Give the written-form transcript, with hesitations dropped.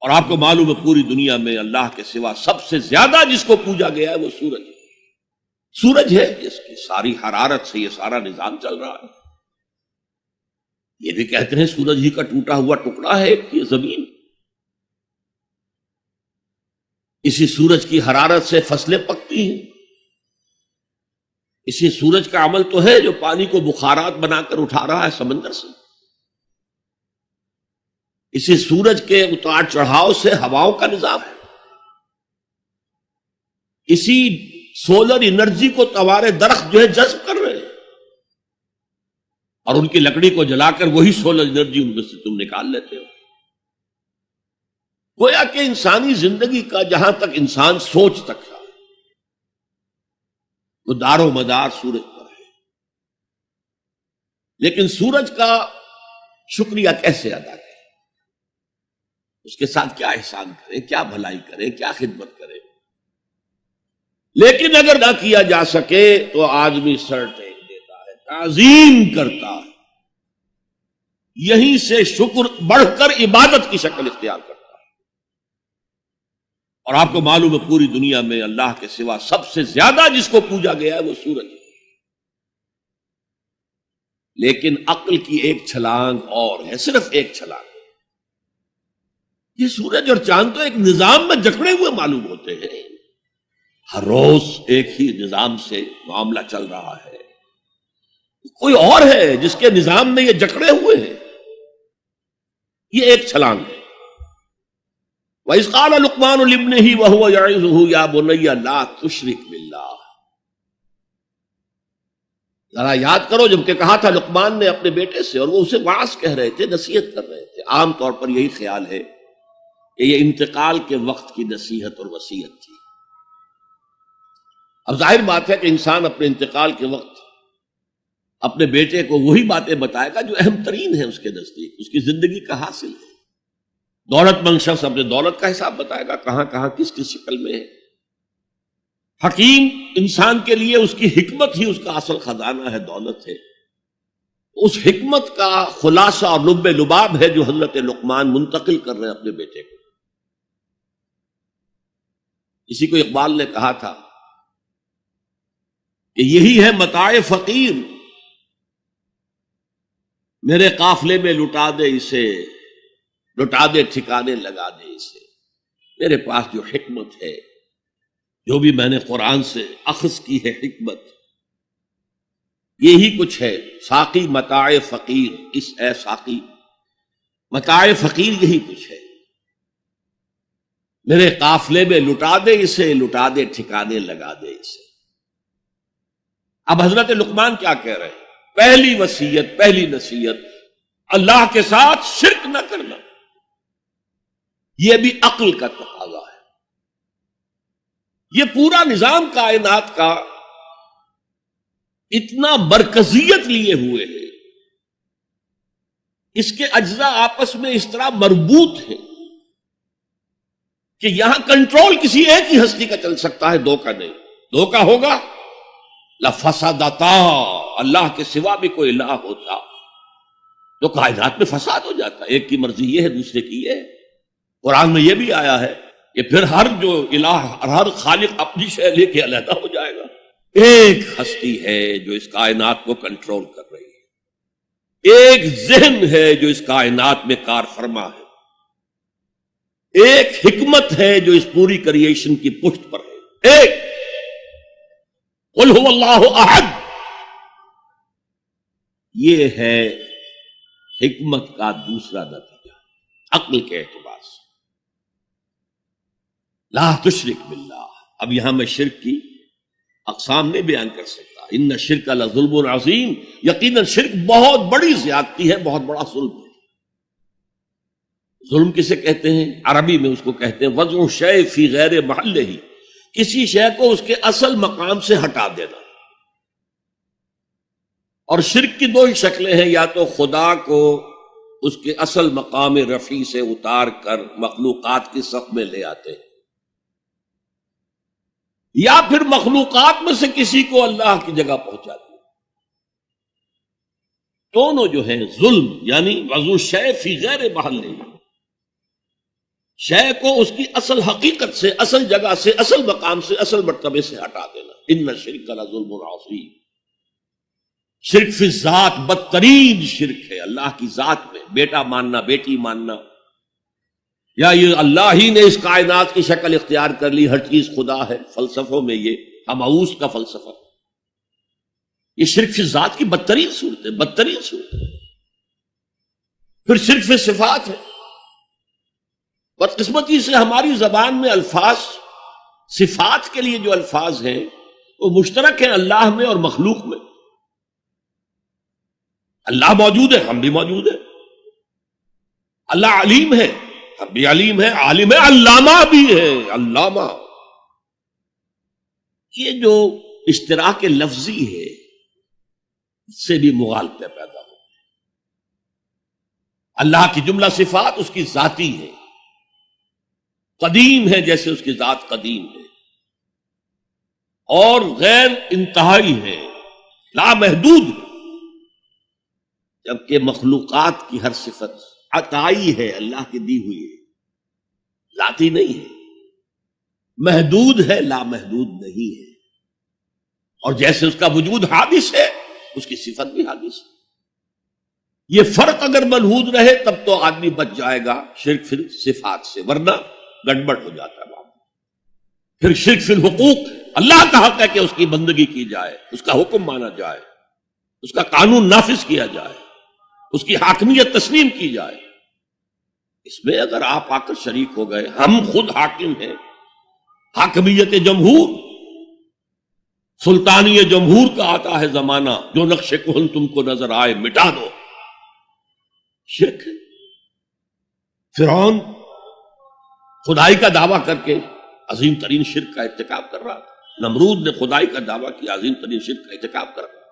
اور آپ کو معلوم ہے پوری دنیا میں اللہ کے سوا سب سے زیادہ جس کو پوجا گیا ہے وہ سورج ہے. سورج ہے جس کی ساری حرارت سے یہ سارا نظام چل رہا ہے. یہ بھی کہتے ہیں سورج ہی کا ٹوٹا ہوا ٹکڑا ہے یہ زمین. اسی سورج کی حرارت سے فصلیں پکتی ہیں. اسی سورج کا عمل تو ہے جو پانی کو بخارات بنا کر اٹھا رہا ہے سمندر سے. اسی سورج کے اتار چڑھاؤ سے ہواؤں کا نظام ہے. اسی سولر انرجی کو توارے درخت جو ہے جذب کر رہے ہیں اور ان کی لکڑی کو جلا کر وہی سولر انرجی ان میں سے تم نکال لیتے ہو. گویا کہ انسانی زندگی کا جہاں تک انسان سوچ تک ہے وہ دار و مدار سورج پر ہے. لیکن سورج کا شکریہ کیسے ادا کریں؟ اس کے ساتھ کیا احسان کریں، کیا بھلائی کریں، کیا خدمت کریں؟ لیکن اگر نہ کیا جا سکے تو آدمی سر ٹیک دیتا ہے، تعظیم کرتا ہے. یہیں سے شکر بڑھ کر عبادت کی شکل اختیار کرتا ہے. اور آپ کو معلوم ہے پوری دنیا میں اللہ کے سوا سب سے زیادہ جس کو پوجا گیا ہے وہ سورج ہے. لیکن عقل کی ایک چھلانگ اور ہے، صرف ایک چھلانگ. یہ سورج اور چاند تو ایک نظام میں جکڑے ہوئے معلوم ہوتے ہیں. ہر روز ایک ہی نظام سے معاملہ چل رہا ہے. کوئی اور ہے جس کے نظام میں یہ جکڑے ہوئے ہیں. یہ ایک چھلانگ ہے. وَإِذْ قَالَ لُقْمَانُ لِابْنِهِ وَهُوَ يَعِظُهُ يَا بُنَيَّ لَا تُشْرِكْ بِاللَّهِ. ذرا یاد کرو جب کہ کہا تھا لقمان نے اپنے بیٹے سے، اور وہ اسے واعظ کہہ رہے تھے، نصیحت کر رہے تھے. عام طور پر یہی خیال ہے کہ یہ انتقال کے وقت کی نصیحت اور وصیت تھی. اب ظاہر بات ہے کہ انسان اپنے انتقال کے وقت اپنے بیٹے کو وہی باتیں بتائے گا جو اہم ترین ہے اس کے نزدیک، اس کی زندگی کا حاصل ہے. دولت مند شخص اپنے دولت کا حساب بتائے گا، کہاں کہاں کس کس شکل میں ہے. حکیم انسان کے لیے اس کی حکمت ہی اس کا اصل خزانہ ہے، دولت ہے. اس حکمت کا خلاصہ اور لب لباب ہے جو حضرت لقمان منتقل کر رہے ہیں اپنے بیٹے کو. اسی کو اقبال نے کہا تھا کہ یہی ہے متاع فقیر، میرے قافلے میں لٹا دے اسے، لٹا دے ٹھکانے لگا دے اسے. میرے پاس جو حکمت ہے، جو بھی میں نے قرآن سے اخذ کی ہے حکمت، یہی کچھ ہے. ساقی متاع فقیر، اس اے ساقی متاع فقیر یہی کچھ ہے. میرے قافلے میں لٹا دے اسے، لٹا دے ٹھکانے لگا دے اسے. اب حضرت لقمان کیا کہہ رہے ہیں؟ پہلی وصیت، پہلی نصیحت، اللہ کے ساتھ شرک نہ کرنا. یہ بھی عقل کا تقاضا ہے. یہ پورا نظام کائنات کا اتنا مرکزیت لیے ہوئے ہے، اس کے اجزاء آپس میں اس طرح مربوط ہیں کہ یہاں کنٹرول کسی ایک ہی ہستی کا چل سکتا ہے، دو کا نہیں. دو کا ہوگا لفسدتا، اللہ کے سوا بھی کوئی الہ ہوتا تو کائنات میں فساد ہو جاتا. ایک کی مرضی یہ ہے، دوسرے کی یہ ہے. قرآن میں یہ بھی آیا ہے کہ پھر ہر جو الہ، ہر خالق اپنی شے لے کے علیحدہ ہو جائے گا. ایک ہستی ہے جو اس کائنات کو کنٹرول کر رہی ہے. ایک ذہن ہے جو اس کائنات میں کار فرما ہے. ایک حکمت ہے جو اس پوری کریشن کی پشت پر ہے. ایک قل هو اللہ احد. یہ ہے حکمت کا دوسرا نتیجہ عقل کے اعتبار سے. لا تشرک باللہ. اب یہاں میں شرک کی اقسام نہیں بیان کر سکتا. ان الشرک لظلم عظیم. یقیناً شرک بہت بڑی زیادتی ہے، بہت بڑا ظلم ہے. ظلم کسے کہتے ہیں؟ عربی میں اس کو کہتے ہیں وضع الشیء فی غیر محلہ، کسی شے کو اس کے اصل مقام سے ہٹا دینا. اور شرک کی دو ہی شکلیں ہیں، یا تو خدا کو اس کے اصل مقام رفیع سے اتار کر مخلوقات کی صف میں لے آتے ہیں، یا پھر مخلوقات میں سے کسی کو اللہ کی جگہ پہنچا دیا. دونوں جو ہیں ظلم، یعنی وضع الشیء فی غیر محلہ. شے کو اس کی اصل حقیقت سے، اصل جگہ سے، اصل مقام سے، اصل مرتبے سے ہٹا دینا۔ ان الشرک لظلم عظیم، شرک فی الذات بدترین شرک ہے، اللہ کی ذات میں بیٹا ماننا، بیٹی ماننا، یا یہ اللہ ہی نے اس کائنات کی شکل اختیار کر لی، ہر چیز خدا ہے، فلسفوں میں یہ ہماؤس کا فلسفہ، یہ شرک فی الذات کی بدترین صورت ہے، بدترین صورت ہے۔ پھر شرک فی صفات ہے، بدقسمتی سے ہماری زبان میں الفاظ، صفات کے لیے جو الفاظ ہیں وہ مشترک ہیں اللہ میں اور مخلوق میں۔ اللہ موجود ہے، ہم بھی موجود ہیں، اللہ علیم ہے، ہم بھی علیم ہے، عالم ہے، علامہ بھی ہے، علامہ۔ یہ جو اشتراک لفظی ہے اس سے بھی مغالطے پیدا ہو۔ اللہ کی جملہ صفات اس کی ذاتی ہے، قدیم ہے جیسے اس کی ذات قدیم ہے، اور غیر انتہائی ہے، لامحدود ہے، جبکہ مخلوقات کی ہر صفت عطائی ہے، اللہ کی دی ہوئی ہے، ذاتی نہیں ہے، محدود ہے، لامحدود نہیں ہے۔ اور جیسے اس کا وجود حادث ہے اس کی صفت بھی حادث ہے۔ یہ فرق اگر ملحوظ رہے تب تو آدمی بچ جائے گا شرک فی صفات سے، ورنہ گڑبڑ ہو جاتا ہے معاملہ۔ پھر شرک فی الحقوق، اللہ کا حق ہے کہ اس کی بندگی کی جائے، اس کا حکم مانا جائے، اس کا قانون نافذ کیا جائے، اس کی حاکمیت تسلیم کی جائے۔ اس میں اگر آپ آ کر شریک ہو گئے، ہم خود حاکم ہیں، حاکمیت جمہور، سلطانی جمہور کا آتا ہے زمانہ، جو نقش کہن تم کو نظر آئے مٹا دو، شرک ہے۔ فرعون خدائی کا دعویٰ کر کے عظیم ترین شرک کا ارتکاب کر رہا تھا، نمرود نے خدائی کا دعویٰ کیا، عظیم ترین شرک کا ارتکاب کر رہا تھا۔